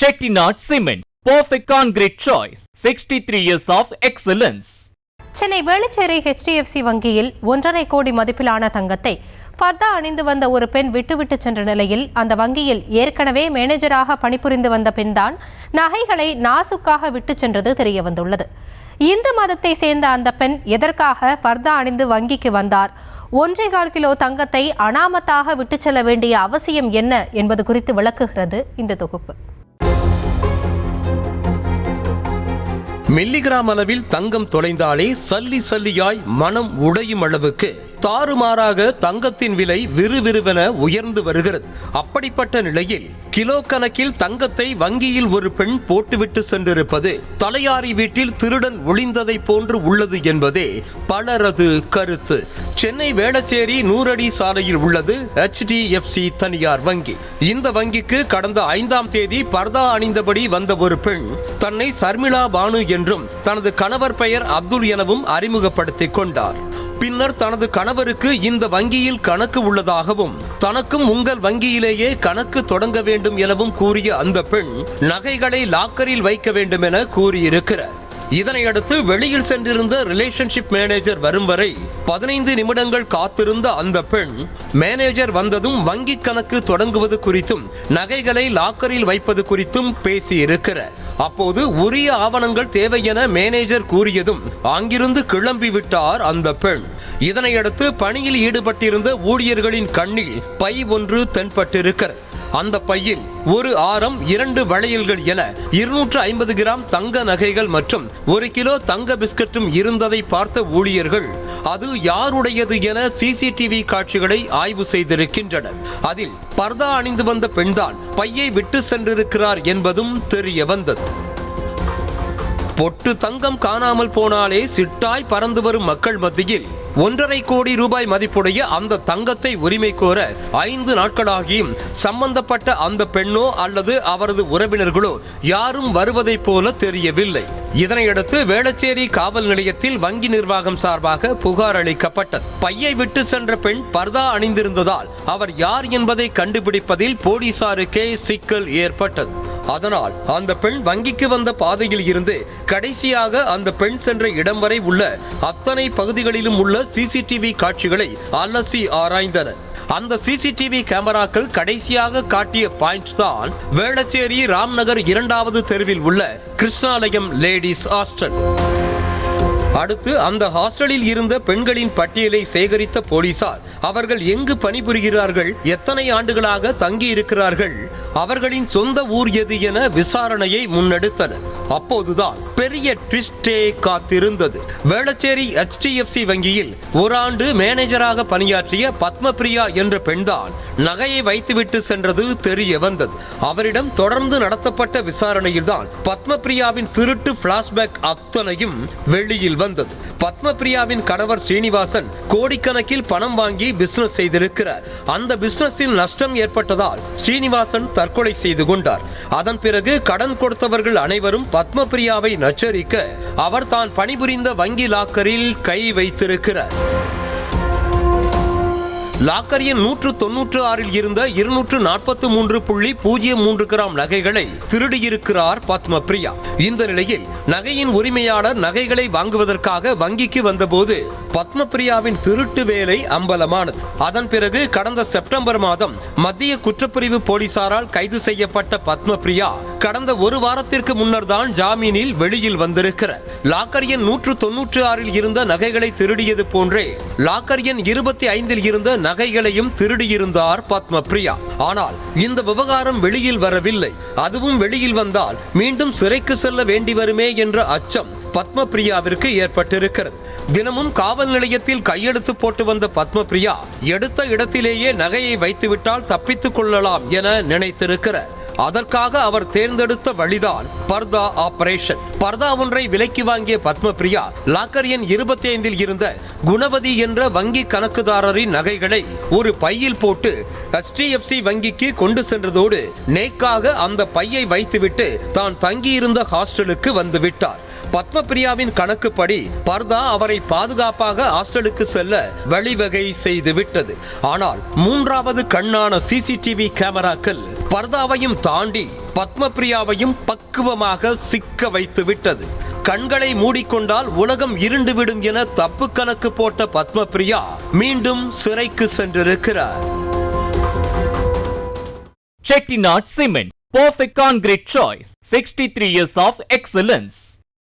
Chettinad Cement, perfect concrete choice. 63 years of excellence. Chennai Velachery HDFC வங்கியில் 1.5 கோடி மதிப்பிலான தங்கத்தை ஃபர்தா அணிந்து வந்த ஒரு பெண் விட்டுவிட்டு சென்ற நிலையில் அந்த வங்கியில் ஏற்கனவே மேனேஜராக பணிபுரிந்து வந்த பெண்தான் நகைகளை நாசுக்காக விட்டு சென்றது தெரியவந்துள்ளது. இந்து மதத்தை சேர்ந்த அந்த பெண் எதற்காக ஃபர்தா அணிந்து வங்கிக்கு வந்தார், 1.25 கிலோ தங்கத்தை அனாமத்தாக விட்டு செல்ல வேண்டிய அவசியம் என்ன என்பது குறித்து விளக்குகிறது இந்த தொகுப்பு. மில்லிகிராம் அளவில் தங்கம் தொலைந்தாலே சல்லி சல்லியாய் மனம் உடையும் அளவுக்கு தாறுமாறாக தங்கத்தின் விலை விறுவிறுவென உயர்ந்து வருகிறது. அப்படிப்பட்ட நிலையில் கிலோ கணக்கில் தங்கத்தை வங்கியில் ஒரு பெண் போட்டுவிட்டு சென்றிருப்பது தலையாரி வீட்டில் திருடன் ஒளிந்ததை போன்று உள்ளது என்பதே பலரது கருத்து. சென்னை வேளச்சேரி 100 அடி சாலையில் உள்ளது HDFC தனியார் வங்கி. இந்த வங்கிக்கு கடந்த 5ஆம் தேதி பர்தா அணிந்தபடி வந்த ஒரு பெண் தன்னை சர்மிளா பானு என்றும் தனது கணவர் பெயர் அப்துல் எனவும் அறிமுகப்படுத்திக் கொண்டார். பின்னர் தனது கணவருக்கு இந்த வங்கியில் கணக்கு உள்ளதாகவும் தனக்கும் உங்கள் வங்கியிலேயே கணக்கு தொடங்க வேண்டும் எனவும் கூறிய அந்த பெண் நகைகளை லாக்கரில் வைக்க வேண்டும் என கூறியிருக்கிறார். இதனையடுத்து வெளியில் சென்றிருந்த ரிலேஷன்ஷிப் மேனேஜர் வரும் வரை 15 நிமிடங்கள் காத்திருந்த அந்த பெண் மேனேஜர் வந்ததும் வங்கி கணக்கு தொடங்குவது குறித்தும் நகைகளை லாக்கரில் வைப்பது குறித்தும் பேசியிருக்கிறார். அப்போது உரிய ஆவணங்கள் தேவை என மேனேஜர் கூறியதும் அங்கிருந்து கிளம்பிவிட்டார் அந்த பெண். இதனையடுத்து பணியில் ஈடுபட்டிருந்த ஊழியர்களின் கண்ணில் பை ஒன்று தென்பட்டிருக்கிறது. அந்த பையில் ஒரு ஆரம் 2 வளையல்கள் என 250 கிராம் தங்க நகைகள் மற்றும் 1 கிலோ தங்க பிஸ்கட்டும் இருந்ததை பார்த்த ஊழியர்கள் அது யாருடையது என CCTV காட்சிகளை ஆய்வு செய்திருக்கின்றனர். அதில் பர்தா அணிந்து வந்த பெண்தான் பையை விட்டு சென்றிருக்கிறார் என்பதும் தெரிய வந்தது. பொட்டு தங்கம் காணாமல் போனாலே சிட்டாய் பறந்து வரும் மக்கள் மத்தியில் 1.5 கோடி ரூபாய் மதிப்புடைய அந்த தங்கத்தை உரிமை கோர 5 நாட்களாகியும் சம்பந்தப்பட்ட அந்த பெண்ணோ அல்லது அவரது உறவினர்களோ யாரும் வருவதைப் போல தெரியவில்லை. இதனையடுத்து வேளச்சேரி காவல் நிலையத்தில் வங்கி நிர்வாகம் சார்பாக புகார் அளிக்கப்பட்டது. பையை விட்டு சென்ற பெண் பர்தா அணிந்திருந்ததால் அவர் யார் என்பதை கண்டுபிடிப்பதில் போலீசாருக்கே சிக்கல் ஏற்பட்டது. அதனால் அந்த பெண் வங்கிக்கு வந்த பாதையில் இருந்து கடைசியாக அந்த பெண் சென்ற இடம் வரை உள்ள அத்தனை பகுதிகளிலும் உள்ள CCTV காட்சிகளை அலசி ஆராய்ந்தனர். அந்த CCTV கேமராக்கள் கடைசியாக காட்டிய பாயிண்ட் தான் வேளச்சேரி ராம்நகர் 2வது தெருவில் உள்ள கிருஷ்ணாலயம் லேடிஸ் ஹாஸ்டல். அடுத்து அந்த ஹாஸ்டலில் இருந்த பெண்களின் பட்டியலை சேகரித்த போலீசார் அவர்கள் எங்கு பணிபுரிகிறார்கள், எத்தனை ஆண்டுகளாக தங்கி இருக்கிறார்கள், அவர்களின் சொந்த ஊர் எது என விசாரணையை முன்னெடுத்தனர். அப்போதுதான் பெரிய ட்விஸ்டே காத்திருந்தது. வேளச்சேரி HDFC வங்கியில் 1 ஆண்டு மேனேஜராக பணியாற்றிய பத்மபிரியா என்ற பெண்தான் நகையை வைத்துவிட்டு சென்றது தெரிய வந்தது. அவரிடம் தொடர்ந்து நடத்தப்பட்ட விசாரணையில் தான் பத்மபிரியாவின் திருட்டு பிளாஷ்பேக் அத்தனையும் வெளியில் வந்தது. பத்மபிரியாவின் கணவர் ஸ்ரீனிவாசன் கோடிக்கணக்கில் பணம் வாங்கி பிசினஸ் செய்திருக்கிறார். அந்த பிசினஸில் நஷ்டம் ஏற்பட்டதால் ஸ்ரீனிவாசன் தற்கொலை செய்து கொண்டார். அதன் பிறகு கடன் கொடுத்தவர்கள் அனைவரும் பத்மபிரியாவை நச்சரிக்க அவர் தான் பணிபுரிந்த வங்கி லாக்கரில் கை வைத்திருக்கிறார். லாக்கர் எண் 196 இருந்த 243.03 கிராம் நகைகளை திருடியிருக்கிறார் பத்மபிரியா. இந்த நிலையில் நகையின் உரிமையாளர் நகைகளை வாங்குவதற்காக வங்கிக்கு வந்தபோது பத்மபிரியாவின் திருட்டு வேலை அம்பலமானது. அதன் பிறகு கடந்த செப்டம்பர் மாதம் மத்திய குற்றப்பிரிவு போலீசாரால் கைது செய்யப்பட்ட பத்மபிரியா கடந்த 1 வாரத்திற்கு முன்னர் தான் ஜாமீனில் வெளியில் வந்திருக்கிறார். லாக்கர் எண் 196 இருந்த நகைகளை திருடியது போன்றே லாக்கர் எண் 25 இருந்த நகைகளையும் திருடியிருந்தார் பத்மபிரியா. ஆனால் இந்த விவகாரம் வெளியில் வரவில்லை. அதுவும் வெளியில் வந்தால் மீண்டும் சிறைக்கு செல்ல வேண்டி வருமே என்ற அச்சம் பத்மபிரியாவிற்கு ஏற்பட்டிருக்கிறது. தினமும் காவல் நிலையத்தில் கையெழுத்து போட்டு வந்த பத்மபிரியா எடுத்த இடத்திலேயே நகையை வைத்துவிட்டால் தப்பித்துக் கொள்ளலாம் என நினைத்திருக்கிறார். அதற்காக அவர் தேர்ந்தெடுத்த வழிதான் பர்தா ஆபரேஷன். பர்தா ஒன்றை விலைக்கு வாங்கிய பத்மபிரியா லாக்கர் எண் 25 இருந்த குணவதி என்ற வங்கி கணக்குதாரரின் நகைகளை ஒரு பையில் போட்டு HDFC வங்கிக்கு கொண்டு சென்றதோடு நேக்காக அந்த பையை வைத்துவிட்டு தான் தங்கியிருந்த ஹாஸ்டலுக்கு வந்துவிட்டார். பத்மபிரியாவின் கணக்குப்படி பர்தா அவரை பாதுகாப்பாக ஹாஸ்டலுக்கு செல்ல வழிவகை செய்து விட்டது. ஆனால் 3வது கண்ணான CCTV கேமராக்கள் பர்தாவையும் தாண்டி பத்மபிரியாவையும் பக்குவமாக சிக்க வைத்து விட்டது. கண்களை மூடிக்கொண்டால் உலகம் இருண்டுவிடும் என தப்பு கணக்கு போட்ட பத்மபிரியா மீண்டும் சிறைக்கு சென்றிருக்கிறார். Chettinad Cement, perfect concrete choice. 63 years of excellence.